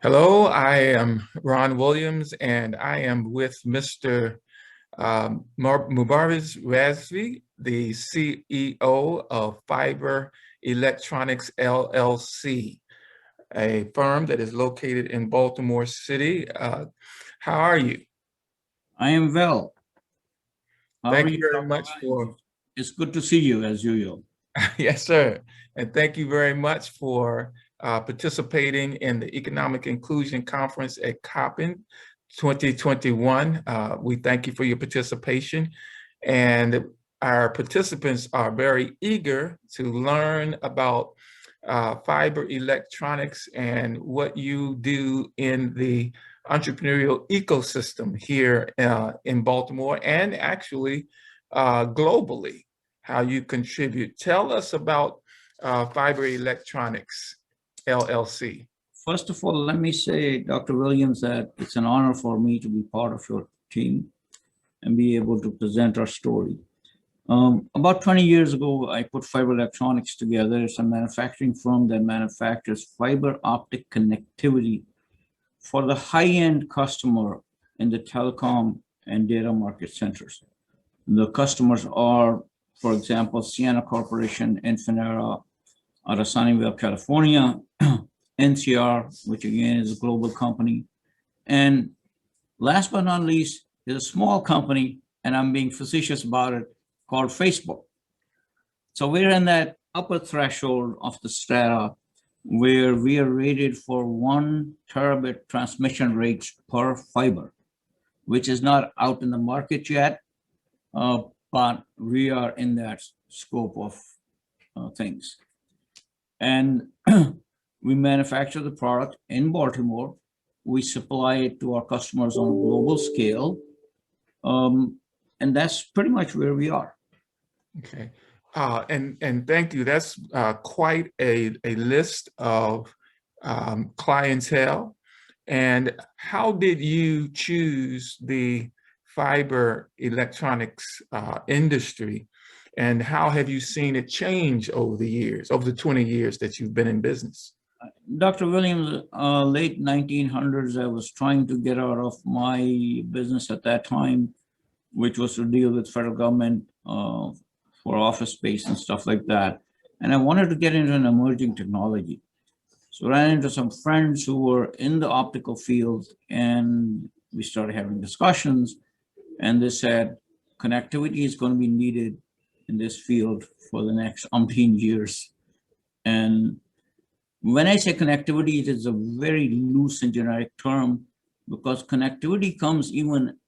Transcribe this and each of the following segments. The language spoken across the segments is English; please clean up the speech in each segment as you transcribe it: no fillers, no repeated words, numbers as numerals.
Hello, I am Ron Williams, and I am with Mr. Mubariz Razvi, the CEO of Fiber Electronics LLC, a firm that is located in Baltimore City. How are you? I am well. How are Thank you you, very Dr. much Williams? for, It's good to see you as usual. yes, sir. And thank you very much for participating in the Economic Inclusion Conference at COPIN 2021. We thank you for your participation. And our participants are very eager to learn about fiber electronics and what you do in the entrepreneurial ecosystem here in Baltimore and actually globally, how you contribute. Tell us about Fiber Electronics LLC. First of all, let me say, Dr. Williams, that it's an honor for me to be part of your team and be able to present our story. About 20 years ago, I put Fiber Electronics together. It's a manufacturing firm that manufactures fiber optic connectivity for the high-end customer in the telecom and data market centers. The customers are, for example, Sienna Corporation, Infinera, out of Sunnyvale, California, NCR, which again is a global company. And last but not least, is a small company, and I'm being facetious about it, called Facebook. So we're in that upper threshold of the strata where we are rated for 1 terabit transmission rates per fiber, which is not out in the market yet, but we are in that scope of things. And we manufacture the product in Baltimore. We supply it to our customers on a global scale. And that's pretty much where we are. Okay. And thank you. That's quite a list of clientele. And how did you choose the fiber electronics industry? And how have you seen it change over the years, over the 20 years that you've been in business? Dr. Williams, late 1900s, I was trying to get out of my business at that time, which was to deal with federal government for office space and stuff like that. And I wanted to get into an emerging technology. So I ran into some friends who were in the optical field, and we started having discussions. And they said, connectivity is going to be needed in this field for the next umpteen years. And when I say connectivity, it is a very loose and generic term because connectivity comes even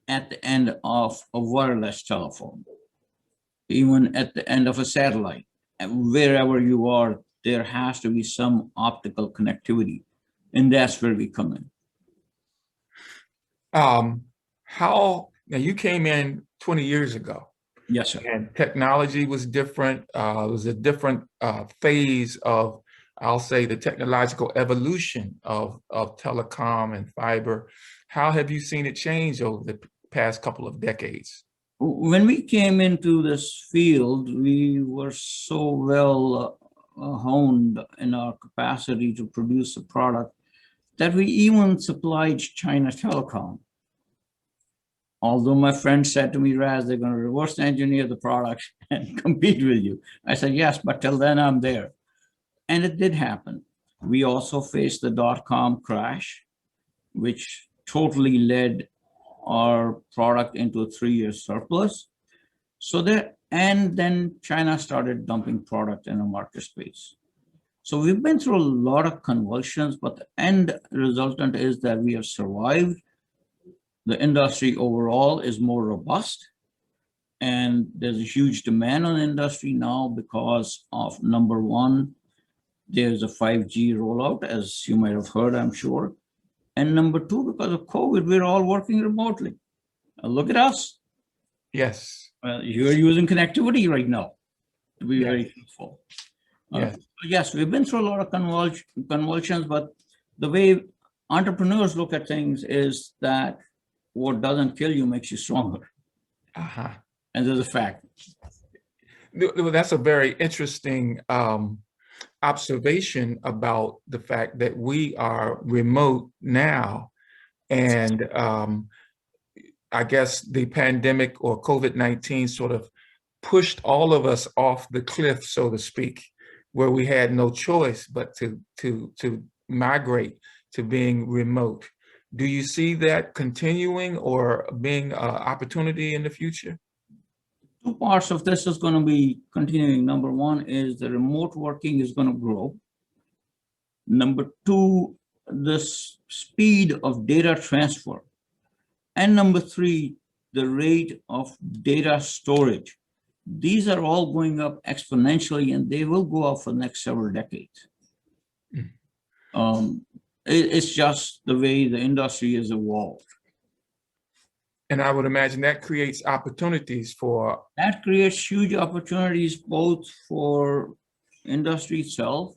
at the end of a wireless telephone, even at the end of a satellite. And wherever you are, there has to be some optical connectivity. And that's where we come in. How now you came in 20 years ago. Yes, sir. And technology was different. It was a different phase of, I'll say, the technological evolution of telecom and fiber. How have you seen it change over the past couple of decades? When we came into this field, we were so well honed in our capacity to produce a product that we even supplied China Telecom. Although my friend said to me, Raz, they're going to reverse engineer the product and compete with you. I said, yes, but till then I'm there. And it did happen. We also faced the dot-com crash, which totally led our product into a 3-year surplus. So there, and then China started dumping product in the market space. So we've been through a lot of convulsions, but the end resultant is that we have survived. The industry overall is more robust, and there's a huge demand on the industry now because of, number one, there's a 5G rollout, as you might have heard, I'm sure. And number two, because of COVID, we're all working remotely. Look at us. Yes. You're using connectivity right now, to be Yes. very truthful. Yes. Yes, we've been through a lot of convulsions, but the way entrepreneurs look at things is that what doesn't kill you makes you stronger. Uh-huh. And there's a fact. Well, that's a very interesting observation about the fact that we are remote now. And I guess the pandemic or COVID-19 sort of pushed all of us off the cliff, so to speak, where we had no choice but to migrate to being remote. Do you see that continuing or being an opportunity in the future? Two parts of this is going to be continuing. Number one is the remote working is going to grow. Number two, the speed of data transfer. And number three, the rate of data storage. These are all going up exponentially, and they will go up for the next several decades. It's just the way the industry has evolved. And I would imagine that creates opportunities for... That creates huge opportunities both for industry itself,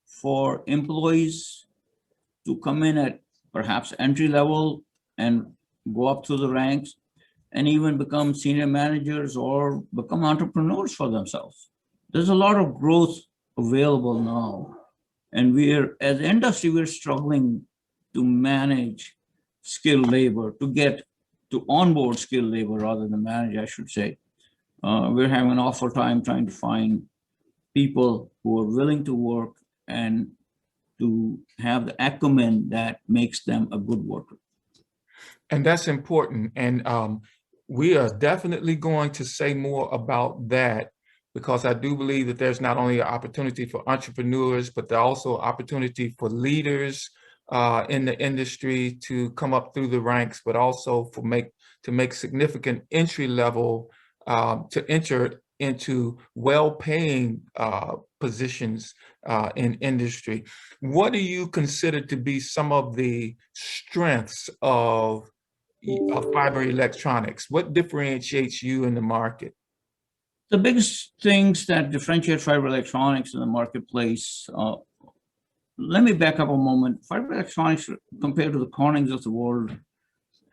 for employees to come in at perhaps entry level and go up through the ranks, and even become senior managers or become entrepreneurs for themselves. There's a lot of growth available now. And as an industry, we're struggling to manage skilled labor, to onboard skilled labor rather than manage, I should say. We're having an awful time trying to find people who are willing to work and to have the acumen that makes them a good worker. And that's important. And we are definitely going to say more about that, because I do believe that there's not only an opportunity for entrepreneurs, but there's also opportunity for leaders in the industry to come up through the ranks, but also to make significant entry level, to enter into well-paying positions in industry. What do you consider to be some of the strengths of fiber electronics? What differentiates you in the market? The biggest things that differentiate fiber electronics in the marketplace, let me back up a moment. Fiber electronics, compared to the Cornings of the world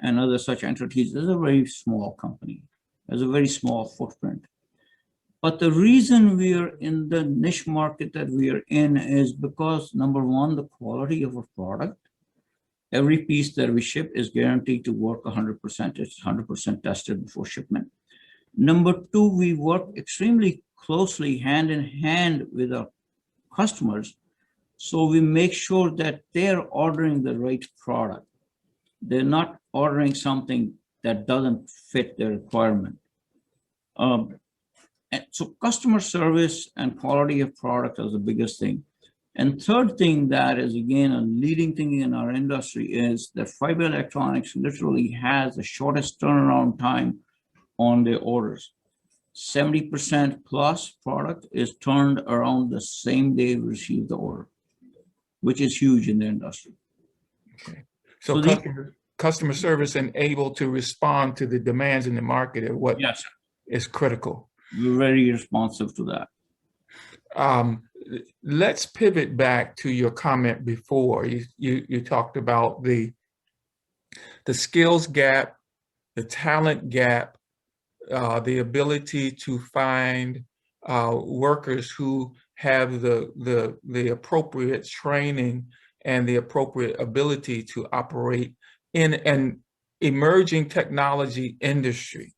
and other such entities, is a very small company. Has a very small footprint. But the reason we are in the niche market that we are in is because, number one, the quality of our product. Every piece that we ship is guaranteed to work 100%. It's 100% tested before shipment. Number two, we work extremely closely hand in hand with our customers. So we make sure that they're ordering the right product. They're not ordering something that doesn't fit their requirement. And so customer service and quality of product is the biggest thing. And third thing that is, again, a leading thing in our industry is that fiber electronics literally has the shortest turnaround time on their orders. 70% plus product is turned around the same day we receive the order, which is huge in the industry. Okay. So customer service and able to respond to the demands in the market are what is critical. We're very responsive to that. Let's pivot back to your comment before. You talked about the skills gap, the talent gap, the ability to find workers who have the appropriate training and the appropriate ability to operate in an emerging technology industry.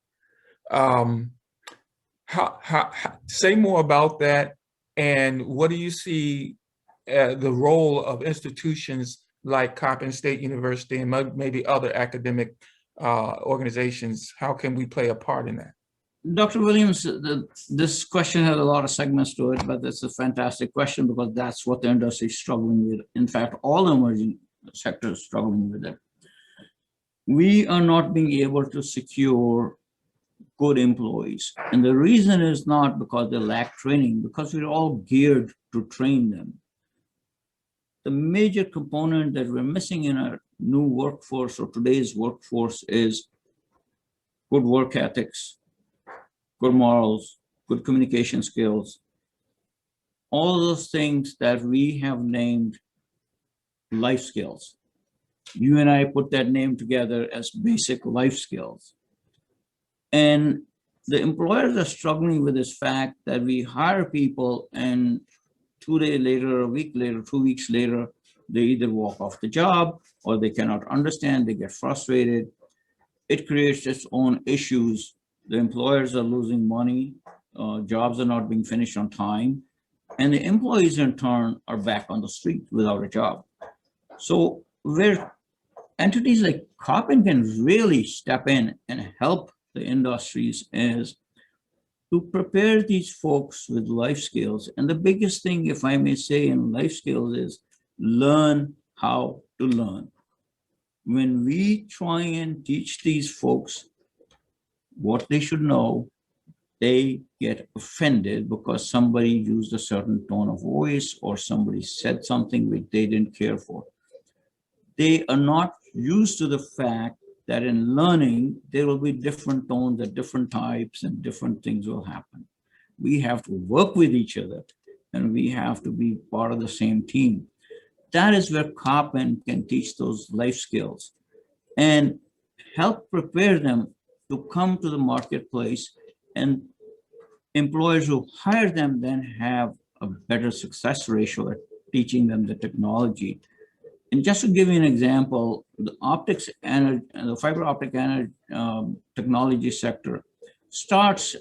Say more about that, and what do you see the role of institutions like Coppin State University and maybe other academic organizations? How can we play a part in that? Dr. Williams, this question has a lot of segments to it, but it's a fantastic question because that's what the industry is struggling with. In fact, all emerging sectors struggling with it. We are not being able to secure good employees. And the reason is not because they lack training, because we're all geared to train them. The major component that we're missing in our new workforce or today's workforce is good work ethics, good morals, good communication skills, all those things that we have named life skills. You and I put that name together as basic life skills. And the employers are struggling with this fact that we hire people and 2 days later, a week later, 2 weeks later, they either walk off the job or they cannot understand, they get frustrated. It creates its own issues. The employers are losing money, jobs are not being finished on time, and the employees in turn are back on the street without a job. So where entities like Carbon can really step in and help the industries is to prepare these folks with life skills. And the biggest thing, if I may say, in life skills is learn how to learn. When we try and teach these folks what they should know, they get offended because somebody used a certain tone of voice or somebody said something which they didn't care for. They are not used to the fact that in learning, there will be different tones at different types and different things will happen. We have to work with each other and we have to be part of the same team. That is where Carbon can teach those life skills and help prepare them to come to the marketplace, and employers who hire them then have a better success ratio at teaching them the technology. And just to give you an example, the optics and the fiber optic technology sector starts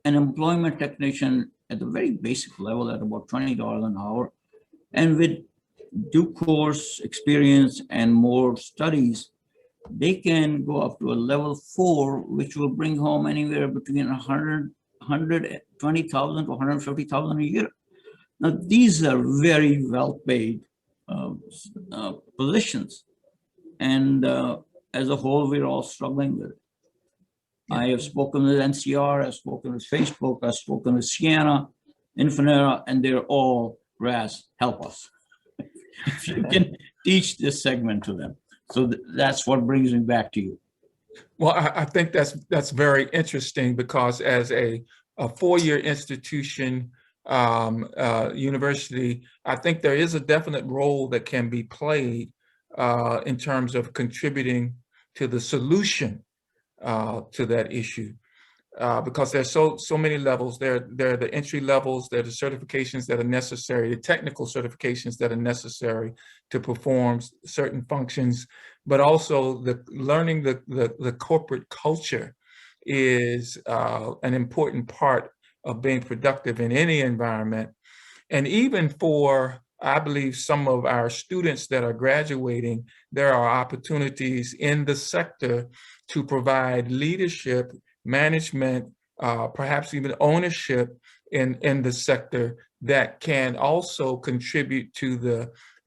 an employment technician at the very basic level at about $20 an hour. And with due course experience and more studies, they can go up to a level 4, which will bring home anywhere between 120,000 to 150,000 a year. Now, these are very well paid positions. And as a whole, we're all struggling with it. I have spoken with NCR, I've spoken with Facebook, I've spoken with Sienna, Infinera, and they're all, Raz, help us. If you can teach this segment to them. So that's what brings me back to you. Well, I think that's very interesting because as a four-year institution, university, I think there is a definite role that can be played in terms of contributing to the solution to that issue. Because there's so many levels. There are the entry levels, there are the certifications that are necessary, the technical certifications that are necessary to perform certain functions, but also the learning the corporate culture is an important part of being productive in any environment. And even for, I believe, some of our students that are graduating, there are opportunities in the sector to provide leadership, management, perhaps even ownership in the sector that can also contribute to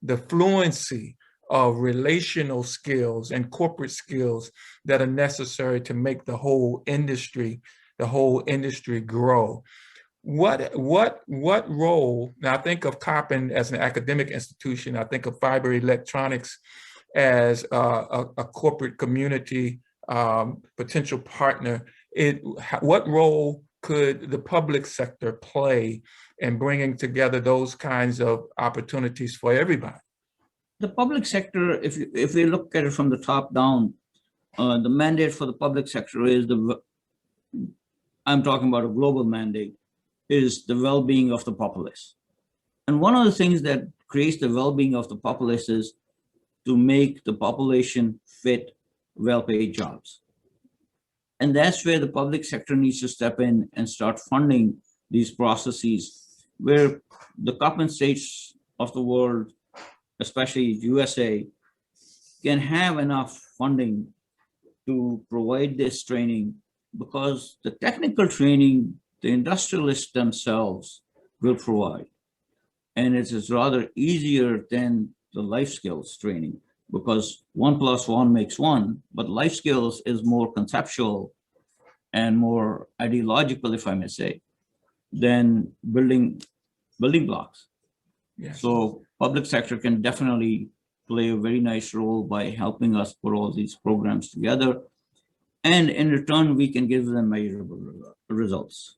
the fluency of relational skills and corporate skills that are necessary to make the whole industry grow. What role, now I think of Coppin as an academic institution, I think of Fiber Electronics as a corporate community potential partner. What role could the public sector play in bringing together those kinds of opportunities for everybody? The public sector, if we look at it from the top down, the mandate for the public sector is I'm talking about a global mandate, is the well-being of the populace. And one of the things that creates the well-being of the populace is to make the population fit well-paid jobs. And that's where the public sector needs to step in and start funding these processes, where the Coppin states of the world, especially USA, can have enough funding to provide this training, because the technical training, the industrialists themselves will provide. And it is rather easier than the life skills training, because 1 + 1 makes 1, but life skills is more conceptual and more ideological, if I may say, than building blocks. Yes. So public sector can definitely play a very nice role by helping us put all these programs together. And in return, we can give them measurable results.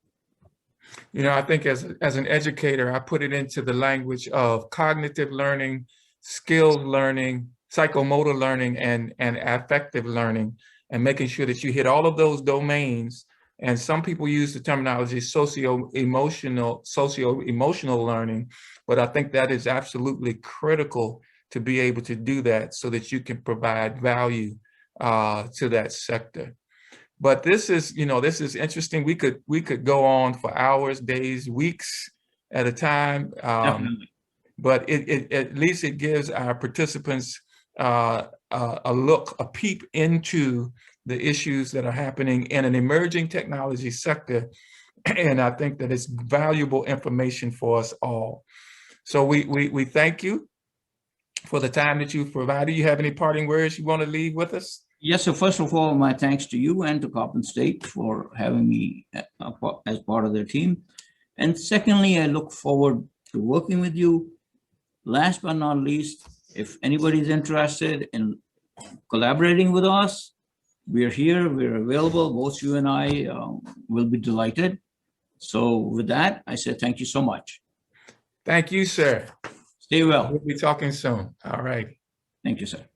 You know, I think as an educator, I put it into the language of cognitive learning, skills learning, psychomotor learning, and affective learning, and making sure that you hit all of those domains And some people use the terminology socio-emotional learning, but I think that is absolutely critical to be able to do that so that you can provide value to that sector. But this is, this is interesting. We could go on for hours, days, weeks at a time. Definitely. But at least it gives our participants a peep into the issues that are happening in an emerging technology sector. And I think that it's valuable information for us all. So we thank you for the time that you've provided. You have any parting words you want to leave with us? Yes, so first of all, my thanks to you and to Coppin State for having me as part of their team. And secondly, I look forward to working with you. Last but not least, if anybody's interested in collaborating with us, we're here, we're available. Both you and I will be delighted. So with that, I said thank you so much. Thank you, sir. Stay well. We'll be talking soon. All right. Thank you, sir.